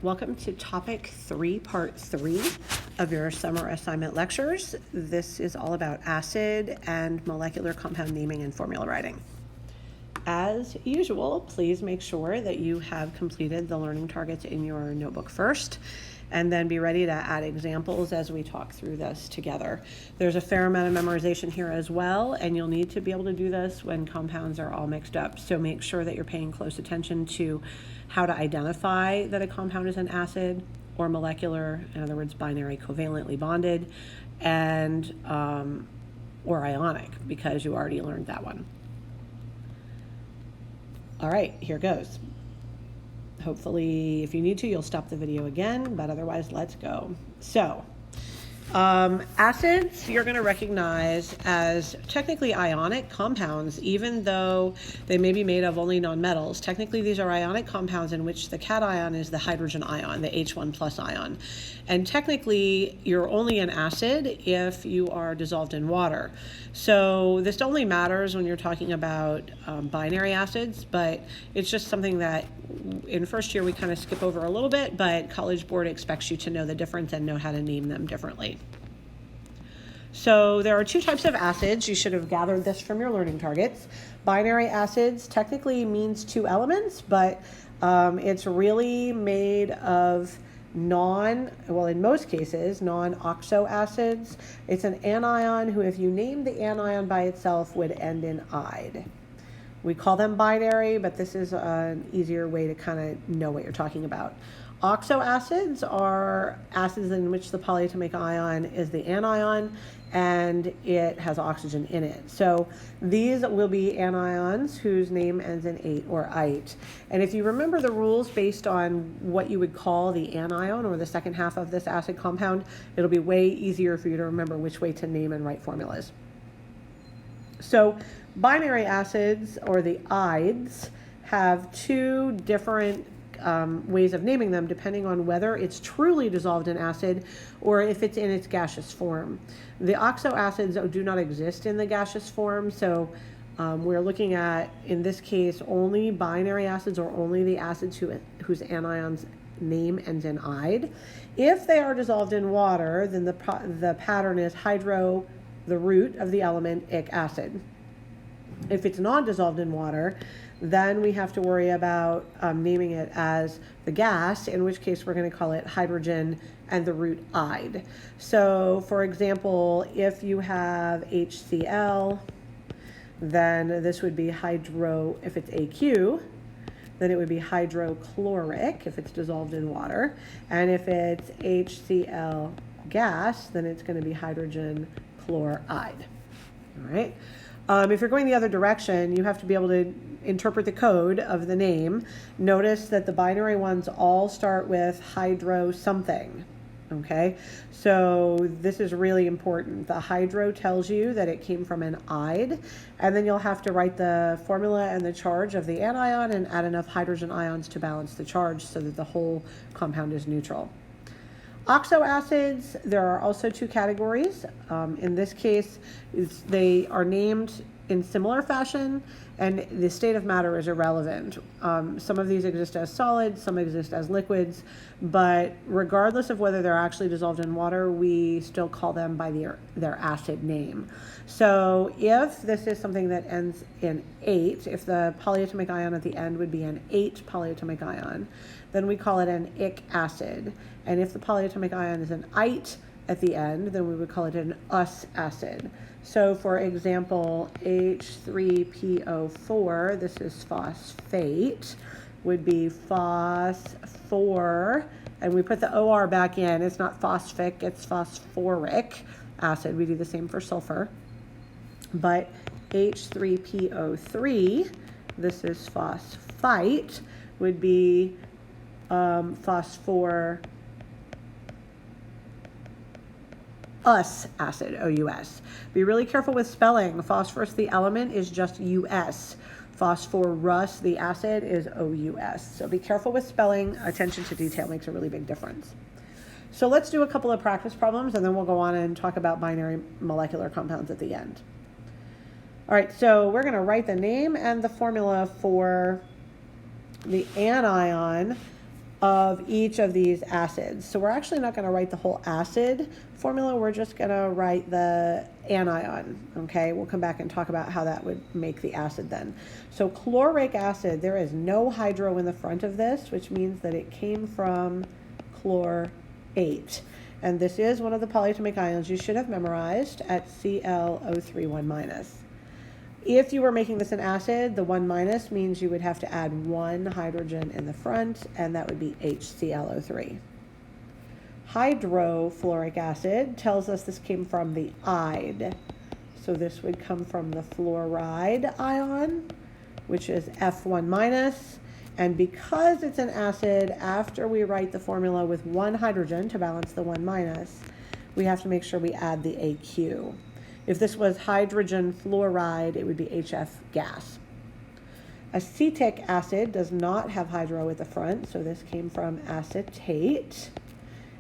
welcome to topic 3, part 3 of your summer assignment lectures. This is all about acid and molecular compound naming and formula writing. As usual, please make sure that you have completed the learning targets in your notebook first, and then be ready to add examples as we talk through this together. There's a fair amount of memorization here as well, and you'll need to be able to do this when compounds are all mixed up. So make sure that you're paying close attention to how to identify that a compound is an acid or molecular, in other words, binary covalently bonded, and or ionic, because you already learned that one. All right, here goes. Hopefully, if you need to, you'll stop the video again, but otherwise, let's go. So, acids you're going to recognize as technically ionic compounds, even though they may be made of only nonmetals. Technically, these are ionic compounds in which the cation is the hydrogen ion, the H1 plus ion. And technically, you're only an acid if you are dissolved in water. So this only matters when you're talking about binary acids, but it's just something that in first year we kind of skip over a little bit, but College Board expects you to know the difference and know how to name them differently. So there are two types of acids. You should have gathered this from your learning targets. Binary acids technically means two elements, but it's really made of in most cases, non-oxo acids. It's an anion who, if you name the anion by itself, would end in "ide." We call them binary, but this is an easier way to kind of know what you're talking about. Oxo acids are acids in which the polyatomic ion is the anion and it has oxygen in it. So these will be anions whose name ends in "ate" or "ite." And if you remember the rules based on what you would call the anion or the second half of this acid compound, it'll be way easier for you to remember which way to name and write formulas. So binary acids, or the ides, have two different ways of naming them depending on whether it's truly dissolved in acid or if it's in its gaseous form. The oxo acids do not exist in the gaseous form, so we're looking at, in this case, only binary acids or only the acids whose anion's name ends in "ide. If they are dissolved in water, then the pattern is hydro, the root of the element, ic acid. If it's not dissolved in water, then we have to worry about naming it as the gas, in which case we're going to call it hydrogen and the root "ide." So, for example, if you have HCl, then this would be if it's AQ, then it would be hydrochloric if it's dissolved in water. And if it's HCl gas, then it's going to be hydrogen chloride. All right. If you're going the other direction, you have to be able to interpret the code of the name. Notice that the binary ones all start with hydro something. Okay, so this is really important. The hydro tells you that it came from an "ide, and then you'll have to write the formula and the charge of the anion and add enough hydrogen ions to balance the charge so that the whole compound is neutral. Oxo acids, there are also two categories. In this case, they are named in similar fashion, and the state of matter is irrelevant. Some of these exist as solids, some exist as liquids, but regardless of whether they're actually dissolved in water, we still call them by their acid name. So if this is something that ends in "ate," if the polyatomic ion at the end would be an "ate" polyatomic ion, then we call it an ic acid. And if the polyatomic ion is an "ite" at the end, then we would call it an us acid. So for example, H3PO4, this is phosphate, would be phosphor, and we put the OR back in. It's not phosphic, it's phosphoric acid. We do the same for sulfur. But H3PO3, this is phosphite, would be phosphor us acid, OUS. Be really careful with spelling. Phosphorus, the element, is just US. Phosphorus, the acid, is OUS. So be careful with spelling. Attention to detail makes a really big difference. So let's do a couple of practice problems, and then we'll go on and talk about binary molecular compounds at the end. All right, so we're going to write the name and the formula for the anion of each of these acids. So we're actually not going to write the whole acid formula. We're just going to write the anion. Okay, we'll come back and talk about how that would make the acid then. So chloric acid, there is no hydro in the front of this, which means that it came from chlorate. And this is one of the polyatomic ions you should have memorized at ClO3 1-. If you were making this an acid, the 1- means you would have to add 1 hydrogen in the front, and that would be HClO3. Hydrofluoric acid tells us this came from the ide. So this would come from the fluoride ion, which is F1-. And because it's an acid, after we write the formula with 1 hydrogen to balance the 1-, we have to make sure we add the AQ. If this was hydrogen fluoride, it would be HF gas. Acetic acid does not have hydro at the front, so this came from acetate.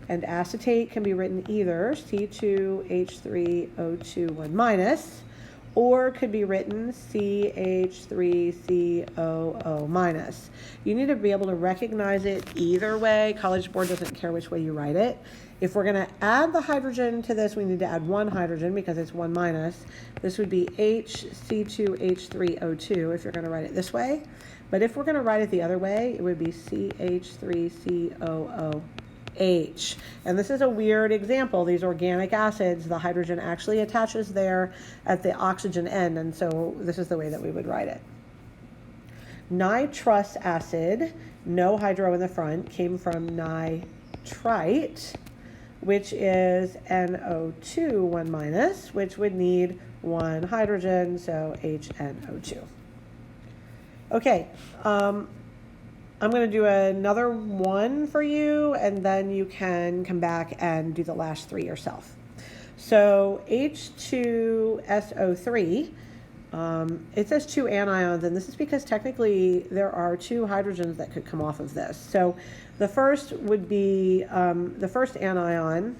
And acetate can be written either C2H3O2 1-, or could be written CH3COO-. You need to be able to recognize it either way. College Board doesn't care which way you write it. If we're going to add the hydrogen to this, we need to add 1 hydrogen because it's 1-. This would be HC2H3O2 if you're going to write it this way. But if we're going to write it the other way, it would be CH3COOH. And this is a weird example. These organic acids, the hydrogen actually attaches there at the oxygen end, and so this is the way that we would write it. Nitrous acid, no hydro in the front, came from nitrite, which is NO2 1-, which would need 1 hydrogen, so HNO2. Okay, I'm going to do another one for you, and then you can come back and do the last 3 yourself. So H2SO3, it says 2 anions, and this is because technically there are 2 hydrogens that could come off of this. So the first would be, the first anion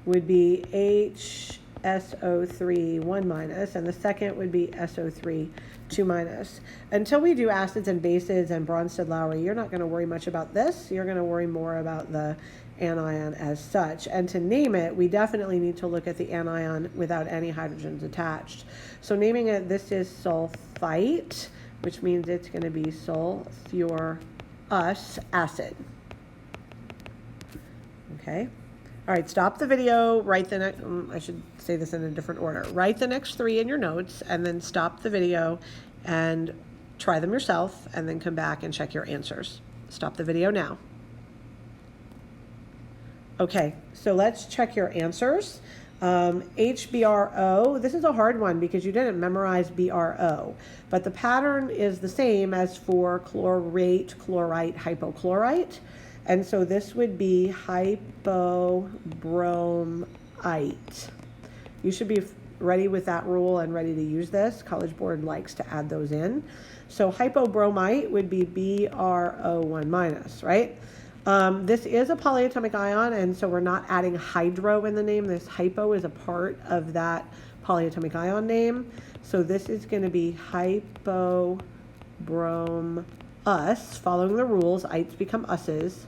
would be HSO3 1-, and the second would be SO3 2-. Until we do acids and bases and Bronsted-Lowry, you're not going to worry much about this. You're going to worry more about the anion as such. And to name it, we definitely need to look at the anion without any hydrogens attached. So naming it, this is sulfite, which means it's going to be sulfurous acid. Okay. All right, stop the video, write the next, I should say this in a different order. Write the next 3 in your notes, and then stop the video and try them yourself, and then come back and check your answers. Stop the video now. Okay, so let's check your answers. HBRO, this is a hard one because you didn't memorize BRO, but the pattern is the same as for chlorate, chlorite, hypochlorite. And so this would be hypobromite. You should be ready with that rule and ready to use this. College Board likes to add those in. So hypobromite would be BRO 1-, right? This is a polyatomic ion, and so we're not adding hydro in the name. This hypo is a part of that polyatomic ion name. So this is going to be hypobromous. Following the rules, ites become us's,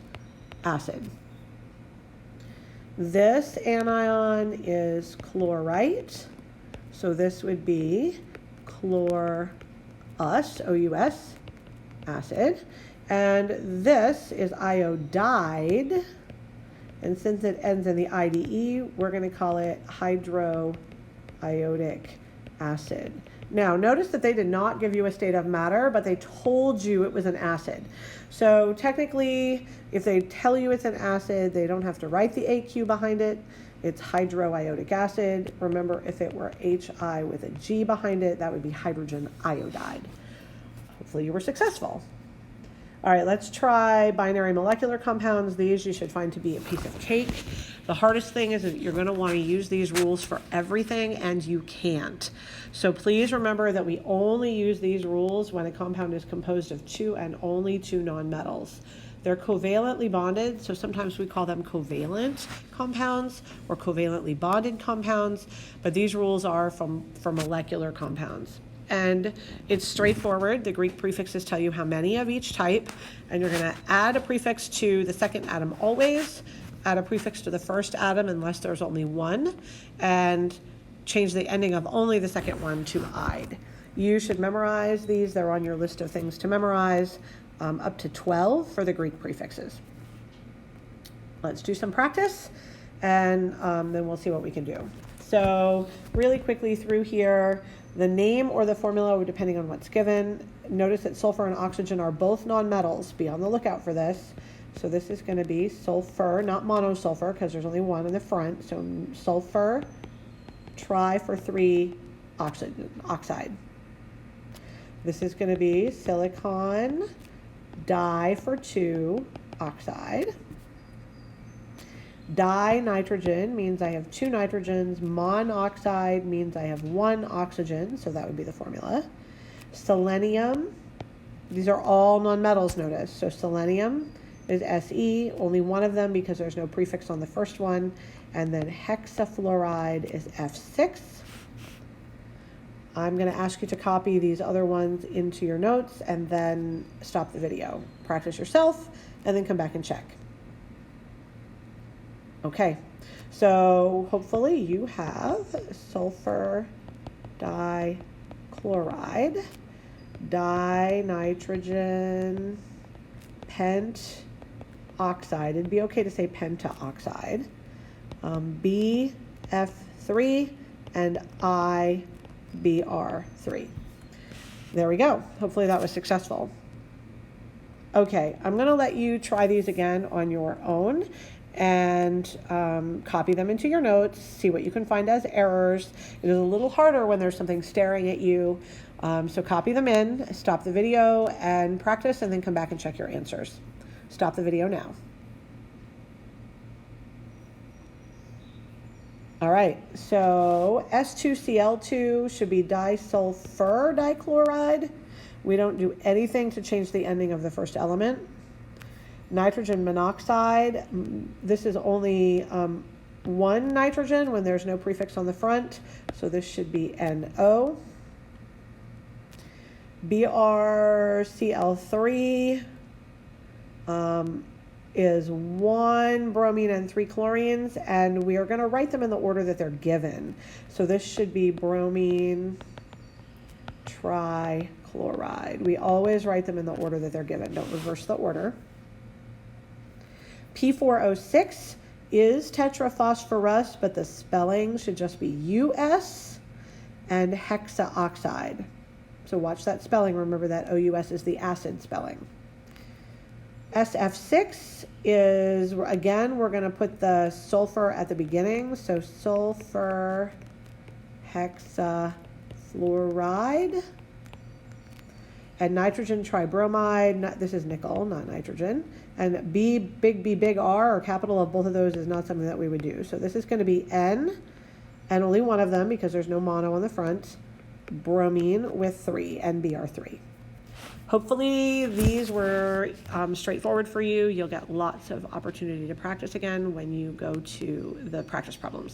acid. This anion is chlorite. So this would be chlorous, O-U-S, acid. And this is iodide, and since it ends in the IDE, we're going to call it hydroiodic acid. Now, notice that they did not give you a state of matter, but they told you it was an acid. So technically, if they tell you it's an acid, they don't have to write the AQ behind it. It's hydroiodic acid. Remember, if it were HI with a G behind it, that would be hydrogen iodide. Hopefully you were successful. All right, let's try binary molecular compounds. These you should find to be a piece of cake. The hardest thing is that you're going to want to use these rules for everything, and you can't. So please remember that we only use these rules when a compound is composed of 2 and only 2 nonmetals. They're covalently bonded, so sometimes we call them covalent compounds or covalently bonded compounds, but these rules are for molecular compounds. and it's straightforward. The Greek prefixes tell you how many of each type, and you're going to add a prefix to the second atom always, add a prefix to the first atom unless there's only one, and change the ending of only the second one to "ide." You should memorize these. They're on your list of things to memorize, up to 12 for the Greek prefixes. Let's do some practice, and then we'll see what we can do. So really quickly through here, the name or the formula, depending on what's given. Notice that sulfur and oxygen are both nonmetals. Be on the lookout for this. So this is going to be sulfur, not monosulfur, because there's only one in the front. So sulfur, tri for 3, oxide. This is going to be silicon, di for 2, oxide. Dinitrogen means I have 2 nitrogens. Monoxide means I have 1 oxygen, so that would be the formula. Selenium, these are all nonmetals, notice. So selenium is Se, only one of them because there's no prefix on the first one. And then hexafluoride is F6. I'm going to ask you to copy these other ones into your notes and then stop the video. Practice yourself and then come back and check. Okay, so hopefully you have sulfur dichloride, dinitrogen, pent oxide. It'd be okay to say pentaoxide, BF3, and IBR3. There we go. Hopefully that was successful. Okay, I'm going to let you try these again on your own and copy them into your notes, see what you can find as errors. It is a little harder when there's something staring at you, so copy them in, stop the video and practice, and then come back and check your answers. Stop the video now. All right, so S2Cl2 should be disulfur dichloride. We don't do anything to change the ending of the first element. Nitrogen monoxide, this is only 1 nitrogen when there's no prefix on the front, so this should be NO. BrCl3 is 1 bromine and 3 chlorines, and we are going to write them in the order that they're given. So this should be bromine trichloride. We always write them in the order that they're given. Don't reverse the order. P4O6 is tetraphosphorus, but the spelling should just be US, and hexaoxide. So watch that spelling. Remember that OUS is the acid spelling. SF6 is, again, we're going to put the sulfur at the beginning. So sulfur hexafluoride. And nitrogen tribromide, this is nickel, not nitrogen. And big B, R, or capital of both of those is not something that we would do. So this is going to be N, and only one of them because there's no mono on the front, bromine with 3, NBr3. Hopefully these were straightforward for you. You'll get lots of opportunity to practice again when you go to the practice problems.